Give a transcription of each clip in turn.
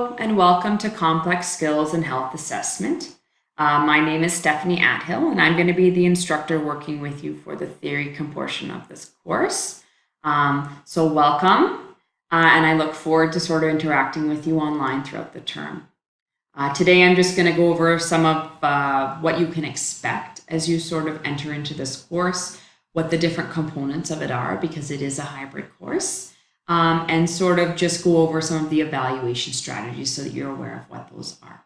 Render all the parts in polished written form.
Hello and welcome to Complex Skills and Health Assessment. My name is Stephanie Athill and I'm going to be the instructor working with you for the theory portion of this course. So welcome and I look forward to sort of interacting with you online throughout the term. Today I'm just going to go over some of what you can expect as you sort of enter into this course, what the different components of it are because it is a hybrid course. And sort of just go over some of the evaluation strategies so that you're aware of what those are.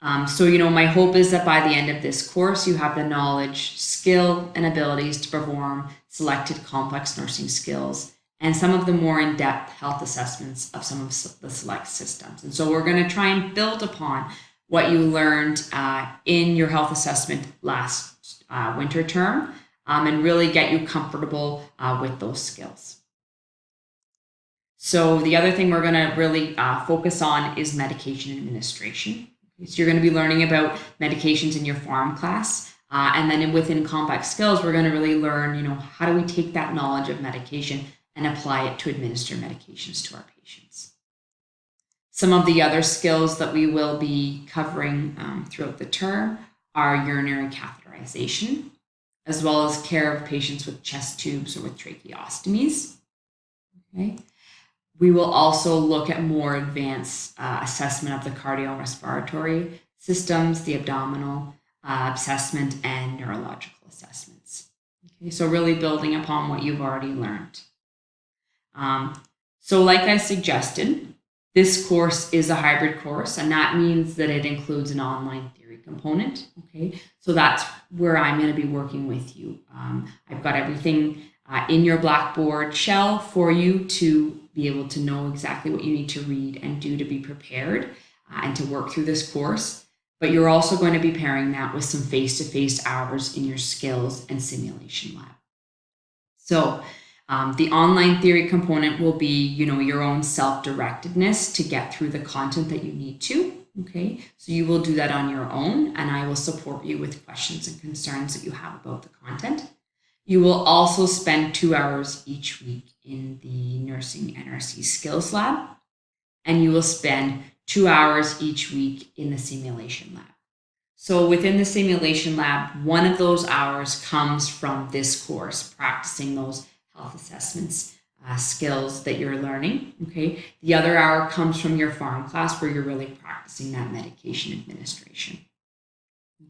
My hope is that by the end of this course, you have the knowledge, skill, and abilities to perform selected complex nursing skills and some of the more in-depth health assessments of some of the select systems. And so we're going to try and build upon what you learned in your health assessment last winter term and really get you comfortable with those skills. So the other thing we're going to really focus on is medication administration. So you're going to be learning about medications in your pharm class. And then within complex skills, we're going to really learn, how do we take that knowledge of medication and apply it to administer medications to our patients. Some of the other skills that we will be covering throughout the term are urinary catheterization, as well as care of patients with chest tubes or with tracheostomies. Okay. We will also look at more advanced assessment of the cardiorespiratory systems, the abdominal assessment, and neurological assessments. Okay, so really building upon what you've already learned. So like I suggested, this course is a hybrid course, and that means that it includes an online theory component. Okay, so that's where I'm going to be working with you. I've got everything in your Blackboard shell for you to be able to know exactly what you need to read and do to be prepared and to work through this course. But you're also going to be pairing that with some face-to-face hours in your skills and simulation lab. So the online theory component will be, your own self-directedness to get through the content that you need to. Okay, so you will do that on your own, and I will support you with questions and concerns that you have about the content. You will also spend 2 hours each week in the Nursing NRC Skills Lab, and you will spend 2 hours each week in the Simulation Lab. So within the Simulation Lab, one of those hours comes from this course, practicing those health assessments, skills that you're learning. Okay. The other hour comes from your pharm class where you're really practicing that medication administration.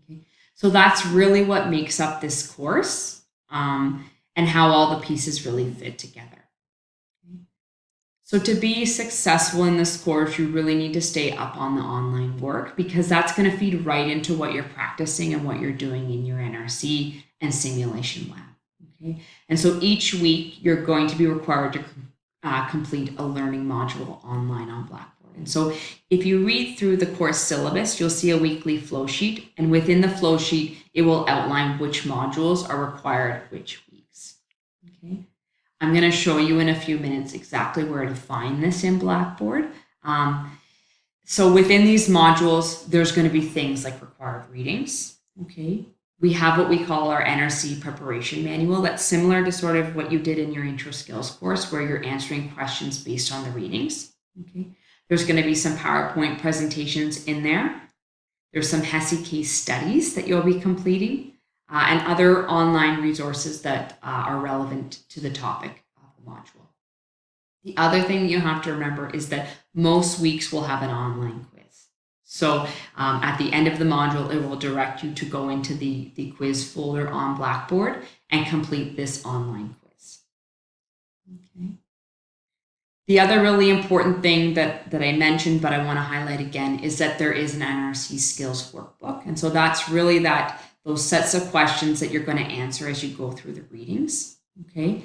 Okay. So that's really what makes up this course. And how all the pieces really fit together. Okay. So to be successful in this course, you really need to stay up on the online work because that's going to feed right into what you're practicing and what you're doing in your NRC and simulation lab. Okay. And so each week you're going to be required to complete a learning module online on Blackboard. And so if you read through the course syllabus, you'll see a weekly flow sheet. And within the flow sheet, it will outline which modules are required which weeks. Okay. I'm going to show you in a few minutes exactly where to find this in Blackboard. So within these modules, there's going to be things like required readings. Okay. We have what we call our NRC preparation manual. That's similar to sort of what you did in your intro skills course where you're answering questions based on the readings. Okay. There's going to be some PowerPoint presentations in there. There's some HESI case studies that you'll be completing and other online resources that are relevant to the topic of the module. The other thing that you have to remember is that most weeks will have an online quiz. So at the end of the module, it will direct you to go into the quiz folder on Blackboard and complete this online quiz. Okay. The other really important thing that I mentioned, but I want to highlight again, is that there is an NRC skills workbook. And so that's really those sets of questions that you're going to answer as you go through the readings. Okay.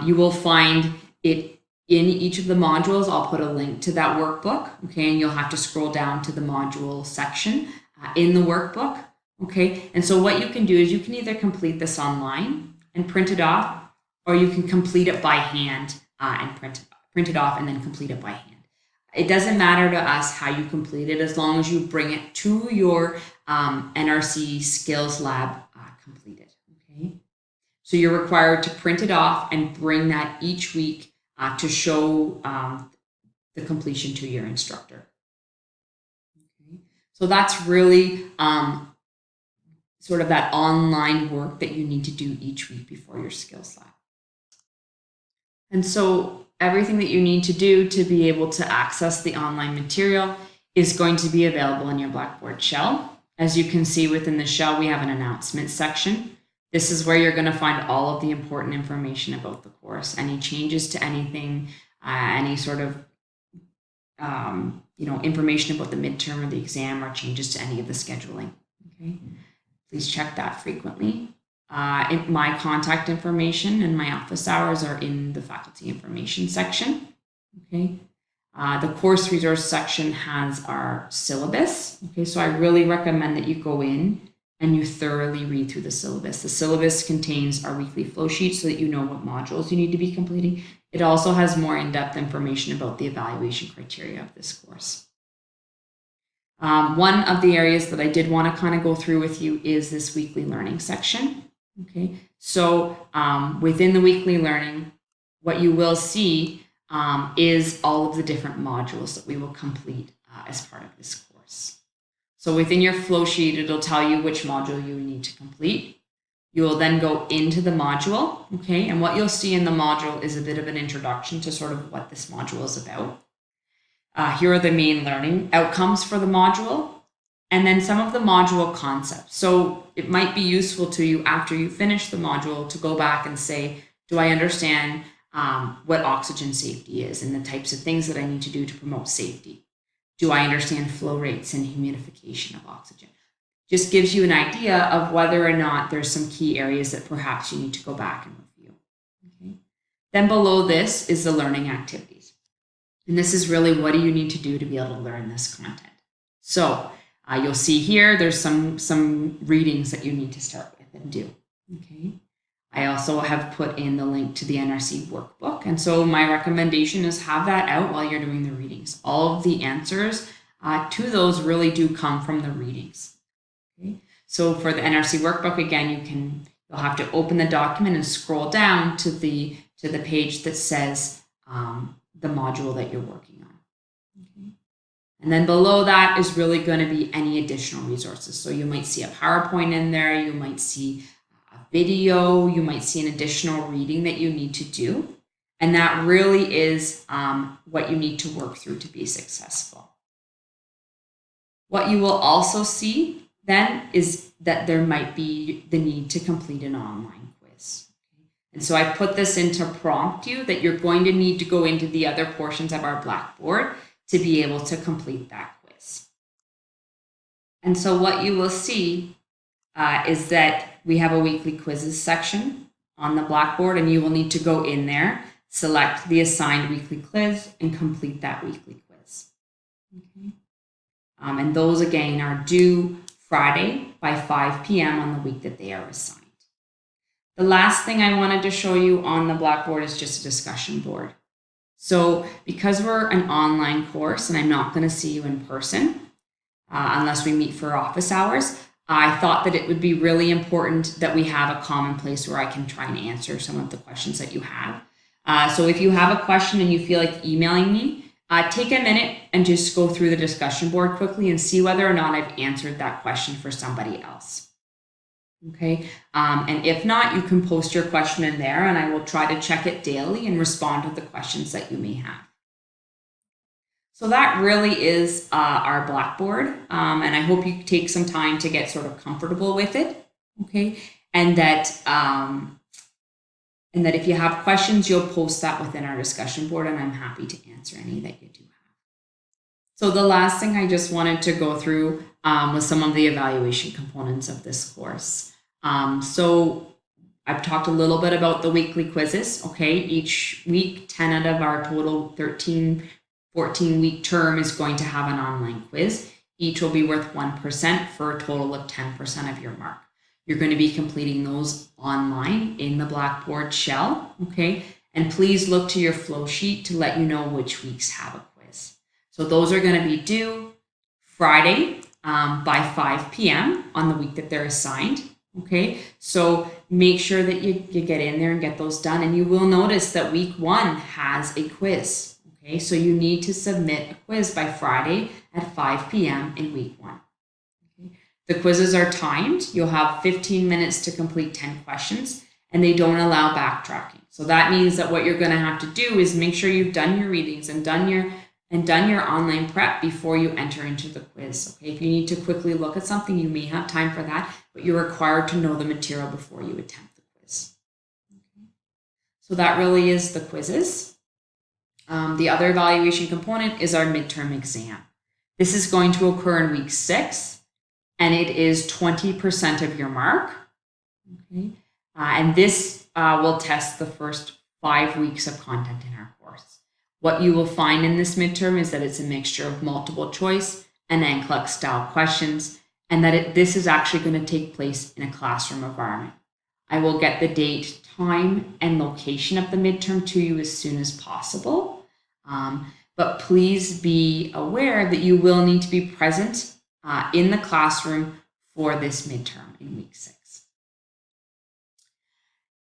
You will find it in each of the modules. I'll put a link to that workbook. Okay. And you'll have to scroll down to the module section in the workbook. Okay. And so what you can do is you can either complete this online and print it off, or you can complete it by hand and print it off and then complete it by hand. It doesn't matter to us how you complete it as long as you bring it to your NRC Skills Lab completed. Okay, so you're required to print it off and bring that each week to show the completion to your instructor. Okay. So that's really sort of that online work that you need to do each week before your skills lab. And so everything that you need to do to be able to access the online material is going to be available in your Blackboard shell. As you can see within the shell, we have an announcement section. This is where you're going to find all of the important information about the course, any changes to anything, any sort of information about the midterm or the exam, or changes to any of the scheduling. Okay, please check that frequently. My contact information and my office hours are in the faculty information section. Okay. The course resource section has our syllabus. Okay, so I really recommend that you go in and you thoroughly read through the syllabus. The syllabus contains our weekly flow sheet so that you know what modules you need to be completing. It also has more in-depth information about the evaluation criteria of this course. One of the areas that I did want to kind of go through with you is this weekly learning section. Okay, so within the weekly learning, what you will see is all of the different modules that we will complete as part of this course. So within your flow sheet, it'll tell you which module you need to complete. You will then go into the module, okay? And what you'll see in the module is a bit of an introduction to sort of what this module is about. Here are the main learning outcomes for the module, and then some of the module concepts. So it might be useful to you after you finish the module to go back and say, do I understand what oxygen safety is and the types of things that I need to do to promote safety? Do I understand flow rates and humidification of oxygen? Just gives you an idea of whether or not there's some key areas that perhaps you need to go back and review. Okay. Then below this is the learning activities. And this is really, what do you need to do to be able to learn this content? So you'll see here, there's some readings that you need to start with and do. Okay. I also have put in the link to the NRC workbook. And so my recommendation is have that out while you're doing the readings. All of the answers to those really do come from the readings. Okay? So for the NRC workbook, again, you'll have to open the document and scroll down to the page that says the module that you're working on. Okay? And then below that is really going to be any additional resources. So you might see a PowerPoint in there, you might see video, you might see an additional reading that you need to do. And that really is what you need to work through to be successful. What you will also see then is that there might be the need to complete an online quiz. And so I put this in to prompt you that you're going to need to go into the other portions of our Blackboard to be able to complete that quiz. And so what you will see is that we have a weekly quizzes section on the Blackboard, and you will need to go in there, select the assigned weekly quiz, and complete that weekly quiz. Okay. And those, again, are due Friday by 5 p.m. on the week that they are assigned. The last thing I wanted to show you on the Blackboard is just a discussion board. So because we're an online course and I'm not going to see you in person unless we meet for office hours, I thought that it would be really important that we have a common place where I can try and answer some of the questions that you have. So if you have a question and you feel like emailing me, take a minute and just go through the discussion board quickly and see whether or not I've answered that question for somebody else. Okay, and if not, you can post your question in there and I will try to check it daily and respond to the questions that you may have. So that really is our Blackboard, and I hope you take some time to get sort of comfortable with it, okay? And that if you have questions, you'll post that within our discussion board, and I'm happy to answer any that you do have. So the last thing I just wanted to go through was some of the evaluation components of this course. So I've talked a little bit about the weekly quizzes, okay? Each week, 10 out of our total 14-week term is going to have an online quiz. Each will be worth 1% for a total of 10% of your mark. You're going to be completing those online in the Blackboard shell, okay? And please look to your flow sheet to let you know which weeks have a quiz. So those are going to be due Friday by 5 p.m. on the week that they're assigned, okay? So make sure that you get in there and get those done. And you will notice that week 1 has a quiz. Okay, so you need to submit a quiz by Friday at 5 p.m. in week 1. Okay. The quizzes are timed. You'll have 15 minutes to complete 10 questions, and they don't allow backtracking. So that means that what you're going to have to do is make sure you've done your readings and done your online prep before you enter into the quiz. Okay, if you need to quickly look at something, you may have time for that, but you're required to know the material before you attempt the quiz. Okay. So that really is the quizzes. The other evaluation component is our midterm exam. This is going to occur in week 6, and it is 20% of your mark. Okay. And this will test the first 5 weeks of content in our course. What you will find in this midterm is that it's a mixture of multiple choice and NCLEX style questions, and that this is actually going to take place in a classroom environment. I will get the date, time, and location of the midterm to you as soon as possible. But please be aware that you will need to be present in the classroom for this midterm in week 6.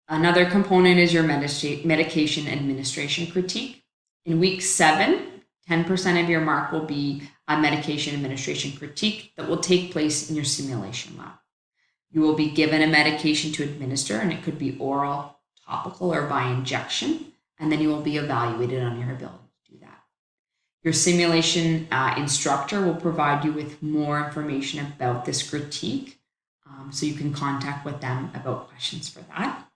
Another component is your medication administration critique. In week 7, 10% of your mark will be a medication administration critique that will take place in your simulation lab. You will be given a medication to administer, and it could be oral, topical, or by injection, and then you will be evaluated on your ability to do that. Your simulation instructor will provide you with more information about this critique, so you can contact with them about questions for that.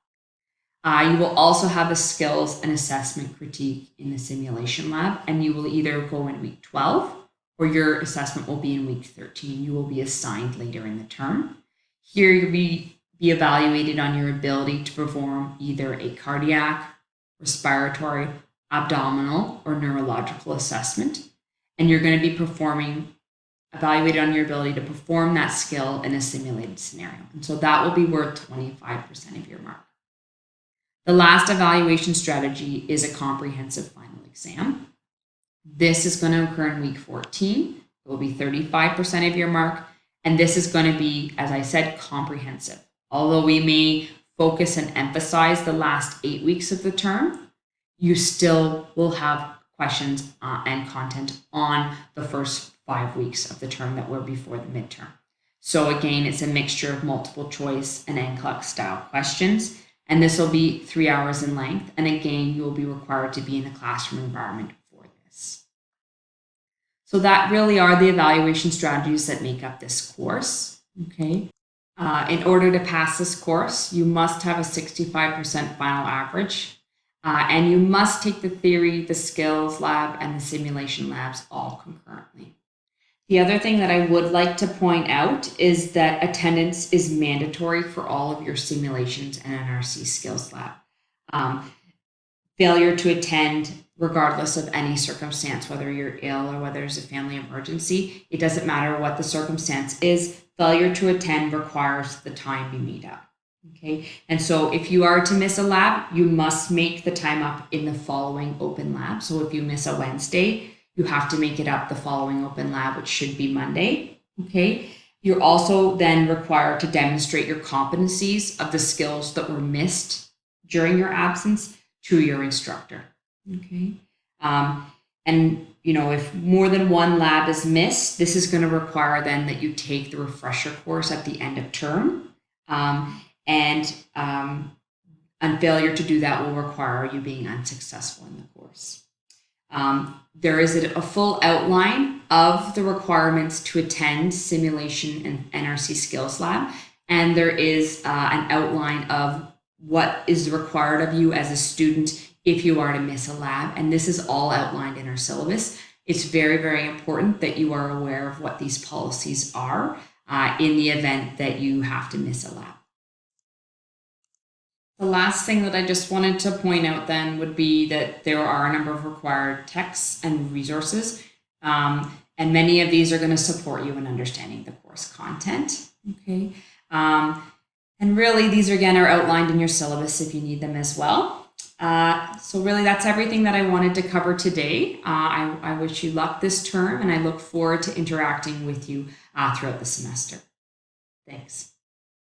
You will also have a skills and assessment critique in the simulation lab, and you will either go in week 12 or your assessment will be in week 13. You will be assigned later in the term. Here you'll be evaluated on your ability to perform either a cardiac, respiratory, abdominal, or neurological assessment, and you're going to be evaluated on your ability to perform that skill in a simulated scenario. And so that will be worth 25% of your mark. The last evaluation strategy is a comprehensive final exam. This is going to occur in week 14. It will be 35% of your mark, and this is going to be, as I said, comprehensive. Although we may focus and emphasize the last 8 weeks of the term, you still will have questions and content on the first 5 weeks of the term that were before the midterm. So again, it's a mixture of multiple choice and NCLEX style questions. And this will be 3 hours in length. And again, you will be required to be in a classroom environment for this. So that really are the evaluation strategies that make up this course. Okay. In order to pass this course, you must have a 65% final average. And you must take the theory, the skills lab, and the simulation labs all concurrently. The other thing that I would like to point out is that attendance is mandatory for all of your simulations and NRC skills lab. Failure to attend, regardless of any circumstance, whether you're ill or whether there's a family emergency, it doesn't matter what the circumstance is, failure to attend requires the time be made up. Okay, and so if you are to miss a lab, you must make the time up in the following open lab. So if you miss a Wednesday, you have to make it up the following open lab, which should be Monday. Okay, you're also then required to demonstrate your competencies of the skills that were missed during your absence to your instructor. Okay, and if more than one lab is missed, this is going to require then that you take the refresher course at the end of term. And failure to do that will require you being unsuccessful in the course. There is a full outline of the requirements to attend simulation and NRC skills lab, and there is an outline of what is required of you as a student if you are to miss a lab, and this is all outlined in our syllabus. It's very, very important that you are aware of what these policies are in the event that you have to miss a lab. The last thing that I just wanted to point out then would be that there are a number of required texts and resources, and many of these are going to support you in understanding the course content. Okay, and really these again are outlined in your syllabus if you need them as well. So really that's everything that I wanted to cover today. I wish you luck this term, and I look forward to interacting with you throughout the semester. Thanks.